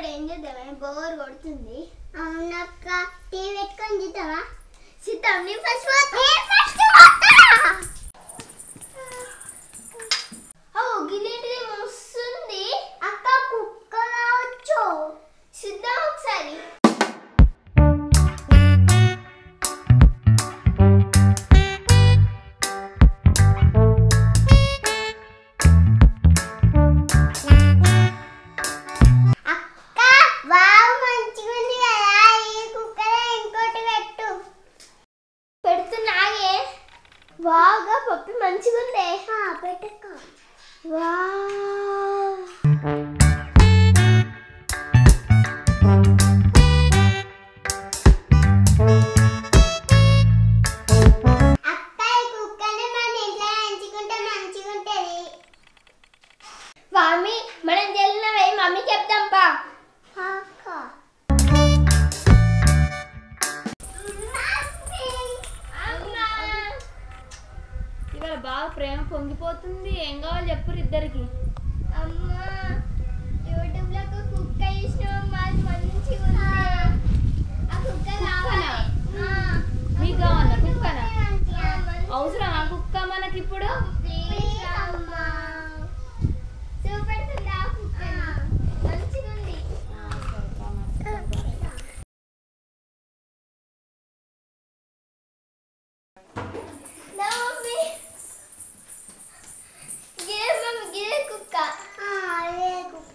ఇప్పుడు ఏం చేద్దామే బోర్ కొడుతుంది. అవునక్క టీవీ పెట్టుకొని చూద్దామా? చూద్దాం. నీ ఫస్ట్ గిన్నెటిది వస్తుంది అక్క. కుక్క కావచ్చు. చూద్దాం ఒకసారి. వాగా పప్పి మంచిగా ఉందే. పెట్టక్క. మమ్మీ మనం తెలినవే మమ్మీ చెప్తాం పా. బాగా ప్రేమ పొంగిపోతుంది. ఏం కావాలి చెప్పురు ఇద్దరికి. అమ్మా యూట్యూబ్ లో ఒక కుక్క ఇష్టం మంచిగా ఉంది. ఆ కుక్క కావాలి. మీకు కావాలా కుక్కనా? అవసరం ఆ కుక్క మనకి ఇప్పుడు? చూపెడుతుందా కుక్క? మంచిగా ఉంది.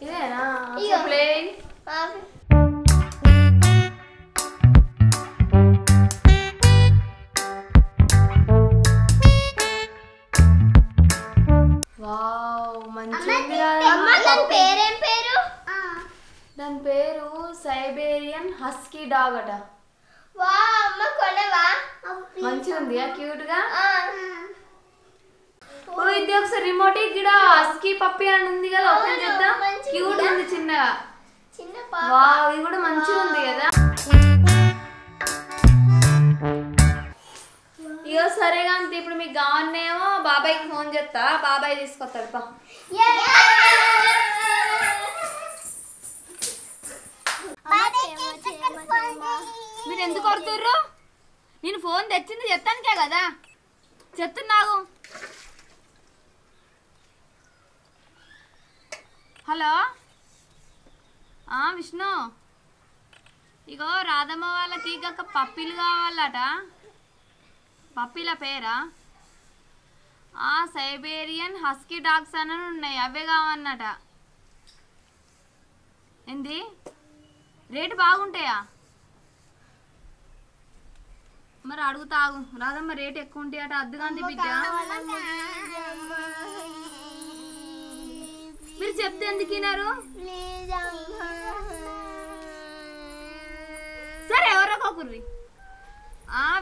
ఇదేనా? ప్లే. వావ్ మంచిగా. పేరేం పేరు? దాని పేరు సైబేరియన్ హస్కీ డాగ్ అట. వా అమ్మ కొనవా? మంచిగా ఉంది క్యూట్ గా. ఓ ఇది ఒకసారి రిమోట్ గిడ హస్కీ పప్పి అని ఉంది కదా, ఓపెన్ చేద్దాం. క్యూట్ ఉంది చిన్నగా. వావ్ ఇది కూడా మంచిగా ఉంది కదా. ఇగో సరేగా అంతే. ఇప్పుడు మీకు కావాలనేమో బాబాయ్కి ఫోన్ చేస్తా, బాబాయ్ తీసుకొస్తాడు పా. మీరు ఎందుకు కొడుతుర్రు? నేను ఫోన్ తెచ్చింది చెప్తానికే కదా, చెప్తున్నాగు. హలో విష్ణు, ఇగో రాధమ్మ వాళ్ళకి ఇక పప్పీలు కావాలట. పప్పీల పేరా? సైబేరియన్ హస్కీ డాగ్స్ అని ఉన్నాయి, అవే కావన్నట. ఏంది రేటు బాగుంటాయా? మరి అడుగుతాగు. రాదమ్మ రేట్ ఎక్కువ ఉంటాయి అట. అద్దుగాంతి బిడ్డ మీరు చెప్తే ఎందుకు వినరు? సరే ఎవరో కుర్రి.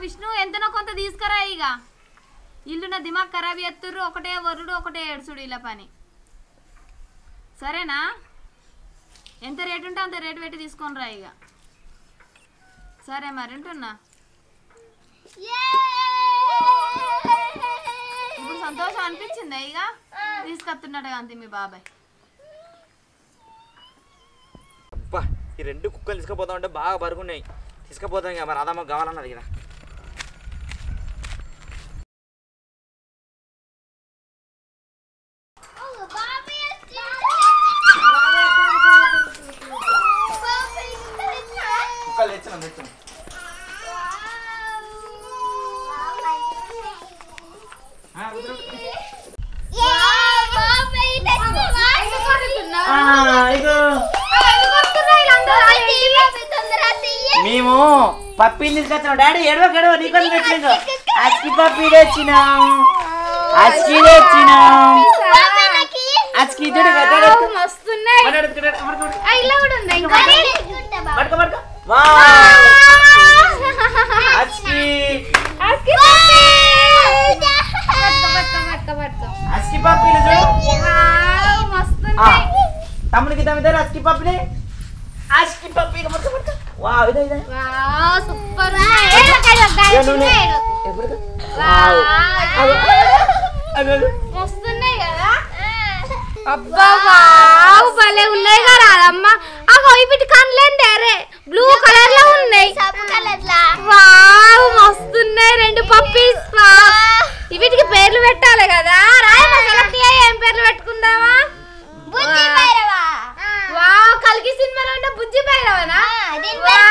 విష్ణు ఎంతనో కొంత తీసుకురా. ఇక ఇల్లు నా దిమాగ్ ఖరాబ్ చేస్తుర్రు. ఒకటే వరుడు ఒకటే ఏడుచుడు ఇలా పని. సరేనా? ఎంత రేటు ఉంటే అంత రేటు పెట్టి తీసుకొని రా. ఇక సరే మరి ఉంటున్నా. ఇప్పుడు సంతోషం అనిపించిందా? ఇక తీసుకొస్తున్నాడు అంతే మీ బాబాయ్. అబ్బా ఈ రెండు కుక్కలు తీసుకుపోతా ఉంటే బాగా బరుగున్నాయి. తీసుకుపోతాం ఇక. మరి రాధమ్మ కావాలన్నది కదా. కుక్కలు తెచ్చినాం తెచ్చాం. మేము పప్పీని తీసుకొచ్చాం. డాడీ ఎడవ నీకోసం తెచ్చినాం. అస్కి పప్పీ తెచ్చినాం. అస్కి తెచ్చినాం. అస్కి అస్కి పప్పీలు తమ్ముడికి తమ్మిదారు అస్కి పప్పీలే. అస్కి పప్పీ వావ్ ఇదే ఇదే సూపర్. వస్తున్నాయి కదా. అబ్బా వావ్ భలే ఉన్నాయి కదా అమ్మ. అగో వీటి కళ్ళేందే రే బ్లూ కలర్ లో ఉన్నాయి. వావ్ మస్తున్నాయి రెండు పప్పీస్. వీటికి పేర్లు పెట్టాలి కదా. రాయమ్మ సెలెక్ట్ చేయి ఏం పేర్లు పెట్టుకుందామా? బుజ్జి భైరవా. వావ్ కల్కి సినిమాలో ఉన్న బుజ్జి భైరవనా? దీని పేరు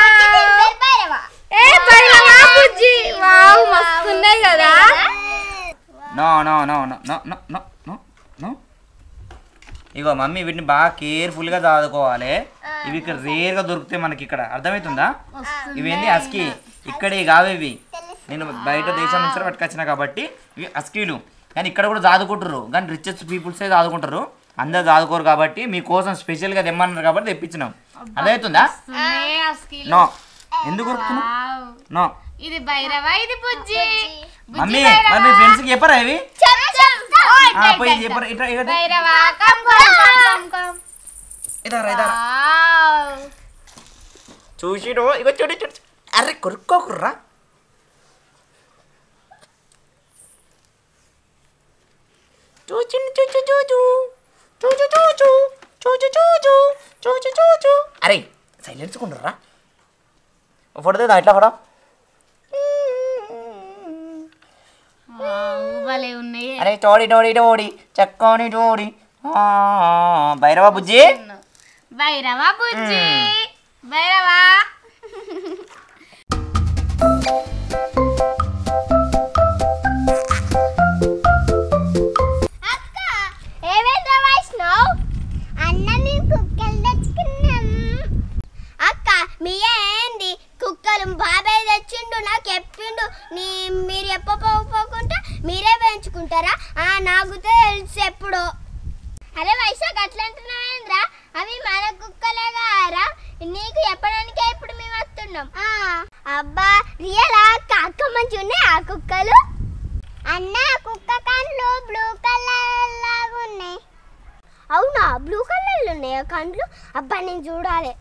భైరవా. ఏ భైరవా బుజ్జి. వావ్ మస్తున్నాయి కదా. No no no no no no no no no. ఇగో మమ్మీ వీటిని బాగా కేర్ఫుల్గా చదువుకోవాలి. ఇవి ఇక్కడ రేర్గా దొరుకుతాయి మనకి ఇక్కడ, అర్థమవుతుందా? ఇవేంటి అస్కీ ఇక్కడే కావు ఇవి. నేను బయట దేశం నుంచి పట్టుకొచ్చిన కాబట్టి ఇవి అస్కీలు. కానీ ఇక్కడ కూడా చదువుకుంటారు, కానీ రిచెస్ట్ పీపుల్సే చదువుకుంటారు, అందరు చదువుకోరు కాబట్టి మీకోసం స్పెషల్గా తెమ్మన్నారు కాబట్టి తెప్పించినాం. అర్థమవుతుందా? నో ఎందుకు దొరుకుతున్నావు? నో ఇది భైరవా ఇది బుజ్జి. మమ్మీ మరి మీ ఫ్రెండ్స్కి చెప్పరా ఇవి? పోయి చెప్పరా. Bhairava come come come. చూసిడు ఇగో చూడు చూడు. అరే కొరుక్కోకుర్రా. అరే సైలెన్స్ కొండరా. ఫోటో ఇట్లా ఫోటో. భలే ఉన్నాయి. అరే టోడి టోడి టోడి చక్కోని టోడి. భైరవా బుజ్జి. భైరవా బుజ్జి భైరవా. అక్క ఏవేంద్ర వైష్ణవ్ అన్న మేము కుక్కలు తెచ్చుకున్నాం. అక్క మీ ఏంది కుక్కలు బాబాయ్ తెచ్చిండు నాకు చెప్పిండు. మీరు చెప్పపోకుండా మీరే పెంచుకుంటారా? నాకు తెలుసు ఎప్పుడో. అరే వైశాఖ అట్లా అంటున్నావేంద్రా? అవి మన కుక్కలే కారా, నీకు చెప్పడానికే ఇప్పుడు మేము వస్తున్నాం. అబ్బా రియలా అక్క మంచి ఉన్నాయి ఆ కుక్కలు. అన్న కుక్క కండ్లు బ్లూ కలర్ లాగా ఉన్నాయి. అవునా బ్లూ కలర్లు ఉన్నాయా కండ్లు? అబ్బా నేను చూడాలి.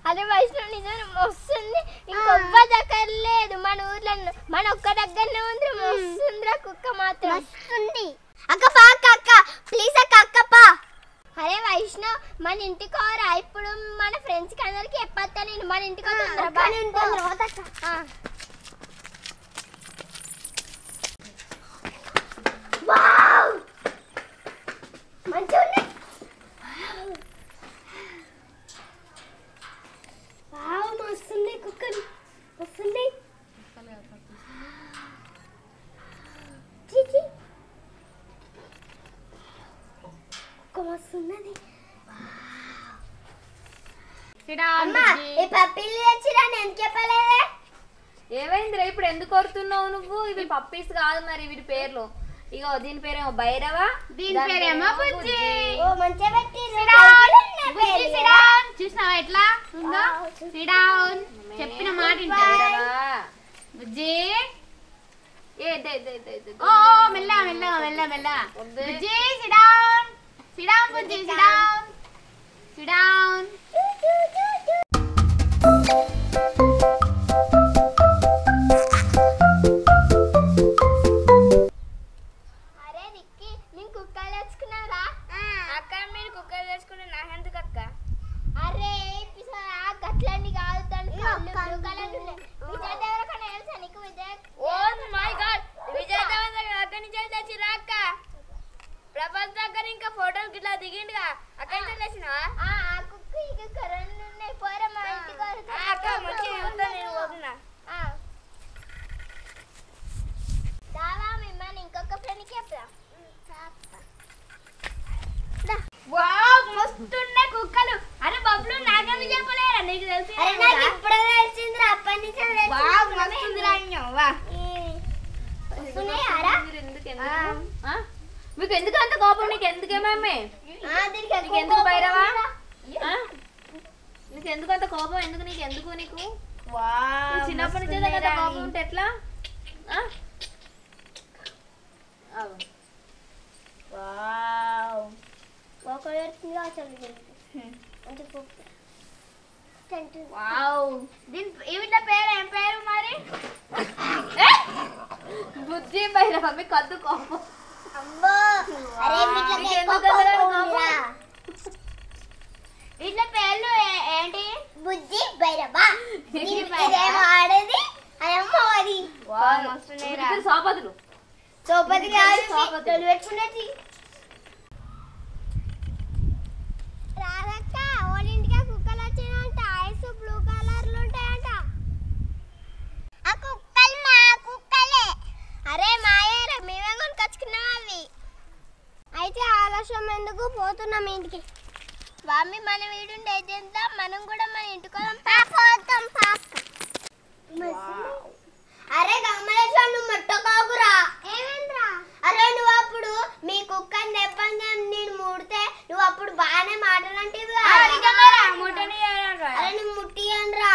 అదే వైష్ణవ్ నిజం వస్తుంది. ఇంకొక్క దగ్గర లేదు మన ఊర్లో, మన ఒక్క దగ్గరనే ఉంది. వస్తుందిరా కుక్క మాత్రం వస్తుంది. అక్క పా అక్క ప్లీజ్ అక్క పా. అరే వైష్ణవ్ మన ఇంటికి కోరా ఇప్పుడు మన ఫ్రెండ్స్ కి అందరికి చెప్పొస్తా నేను. మన ఇంటికి మంచిగా ఉన్నాయి. వస్తుంది కుక్కలు వస్తుంది. కుక్క వస్తున్నది. ఈ పప్పీలు తెచ్చిరా నేను చెప్పలేదే. ఏమైందిరా ఇప్పుడు ఎందుకు కొడుతున్నావు నువ్వు? ఇవి పప్పీస్ కాదు మరి వీటి పేర్లు. ఇగో దీని పేరేమో భైరవా, దీని పేరేమో బుజ్జి. ఓ మంచిగా పెట్టిరు. చూసినావా ఎట్లా ఉందో? సిడౌన్ చెప్పిన మాట భైరవా బుజ్జి. ఓ మెల్లగా మెల్లగా మెల్లగా మెల్లగా బుజ్జి. సిడౌన్ సిడౌన్ బుజ్జి సిడౌన్ సిడౌన్. అరే నిక్కి నేను కుక్కలు తెచ్చుకున్నారా? అక్క మీరు కుక్కలు తెచ్చుకుంటే నాకెందుకు అక్క? అరే గట్లన్నీ కాదు బ్లూ కలర్ ఉన్నాయి. విజయ్ దేవరకొండ తెలుసా నీకు? Vijay oh my God Vijay Devarakonda అక్కడి నుంచి తెచ్చిరా అక్క. ప్రభాస్ దగ్గర ఇంకా ఫోటోలు గిట్లా దిగిండుగా అక్కడి నుంచి తెచ్చినావా? ఆ కుక్క ఇక కరెంట్ ఉన్నాయి పోరా మా ఇంటికి అక్క. మంచిగా చూస్తా నేను పోతున్నా. దావా మిమ్మల్ని ఇంకొక ఫ్రెండ్కి చెప్పరా. వావ్ మస్తున్నాయి కుక్కలు. అరే బబ్లు నాకేమి చెప్పలేరా? నీకు తెలుసు. అరే నాకు ఇప్పుడే తెలిసిందిరా అప్పటి నుంచి. వావ్ మస్తుందిరా అయ్యవ్వా. వస్తున్నాయారా? మీకు ఎందుకు అంత కోపం? నీకు ఎందుకేమమ్మే? నీకు ఎందుకు భైరవా? నీకు ఎందుకు అంత కోపం? ఎందుకు నీకు ఎందుకు నీకు చిన్నప్పటి నుంచి అంత కోపం ఉంటే ఎట్లా? వీటి పేరు ఏం పేరు మరి? బుజ్జి భైరవ. మీకు వద్దు కోపం. అమ్మో అరే ఇట్లా పేర్లు ఏంటి బుజ్జి బైరబా ఆడేది అమ్మ అది సోపతులు చోపతి కాదు పెట్టుకునేది రారక్క ఓడింటికి కుక్కలు వచ్చినాయంట ఐస్ బ్లూ కలర్లు ఉంటాయంట ఆ కుక్కలు మా కుక్కలే అరే మాయేరా మేమే కొనుకొచ్చుకున్నాం అవి అయితే ఆలస్యం ఎందుకు పోతున్నాం ఇంటికి వామి మన వీడుండే ఏజెంతా మనం కూడా మన ఇంటికి పోతాం అరే గమ్మలేశ్వర నువ్వు ముట్టకోకురా ఏమేంద్రా అరే నువ్వు అప్పుడు మీ కుక్కని దెబ్బంగా నేను ముడితే నువ్వు అప్పుడు బాగానే మాటలంటివి అరే నువ్వు ముట్టియనరా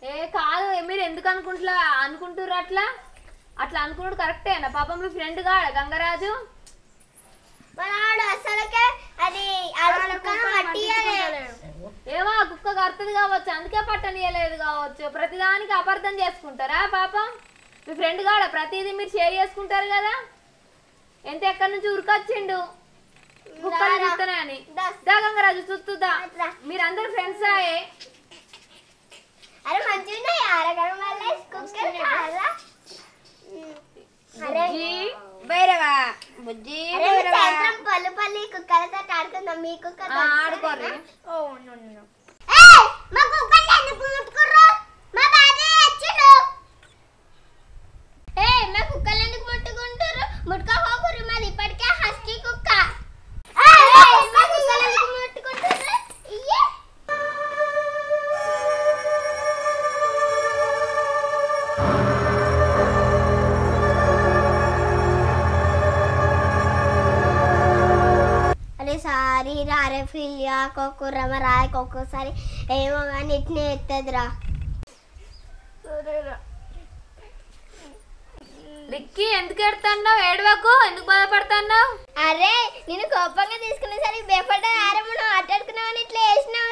ఏ కాదు మీరు ఎందుకు అనుకుంటున్నారు అట్లా అనుకున్నాడు కరెక్టేనా పాపం మీ ఫ్రెండ్ కాడ గంగరాజు మనవాడు అసలుకే అది ఏమో ఆ కుక్క కడుతుంది కావచ్చు అందుకే పట్టనీయలేదు కావచ్చు ప్రతిదానికి అపార్థం చేసుకుంటారా పాపం మీ ఫ్రెండ్ కాడ ప్రతిదీ మీరు షేర్ చేసుకుంటారు కదా ఎంత ఎక్కడి నుంచి ఉరికొచ్చిండు కుక్కలు చూస్తానే అని దా గంగరాజు చూస్తుందా మీరందరూ ఫ్రెండ్స్ ఆయే అరే మంచిగా పళ్ళు పల్లి కుక్కలతో ఆడుకుందాం మీ కుక్క ఆడుకోరు మా కుక్కలు ఎందుకు ముట్టుకుంటారు ముట్టుకోకూరు మళ్ళీ ఇప్పటికే హస్కీ కుక్క మా కుక్కలు ఎందుకు ముట్టుకుంటారు ఇయ్యే సారీ రారే ఫిలియా కొక్కురమ్మ రాయ ఒక్కోసారి ఏమో కానీ ఇట్నే ఎత్తదిరా లిక్కి ఎందుకు ఎడుతున్నావు ఏడవకు ఎందుకు బాధపడుతున్నావు అరే నేను కోపంగా తీసుకునేసరికి భయపడ్డా ఆరే మనం ఆటాడుకున్నామని ఇట్లా వేసినావు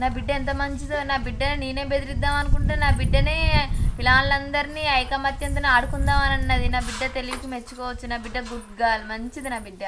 నా బిడ్డ ఎంత మంచిదో నా బిడ్డని నేనే బెదిరిద్దాం అనుకుంటే నా బిడ్డనే పిల్లలందరినీ ఐకమత్యంతో ఆడుకుందాం అని అన్నది నా బిడ్డ తెలివికి మెచ్చుకోవచ్చు నా బిడ్డ గుడ్ గర్ల్ మంచిది నా బిడ్డ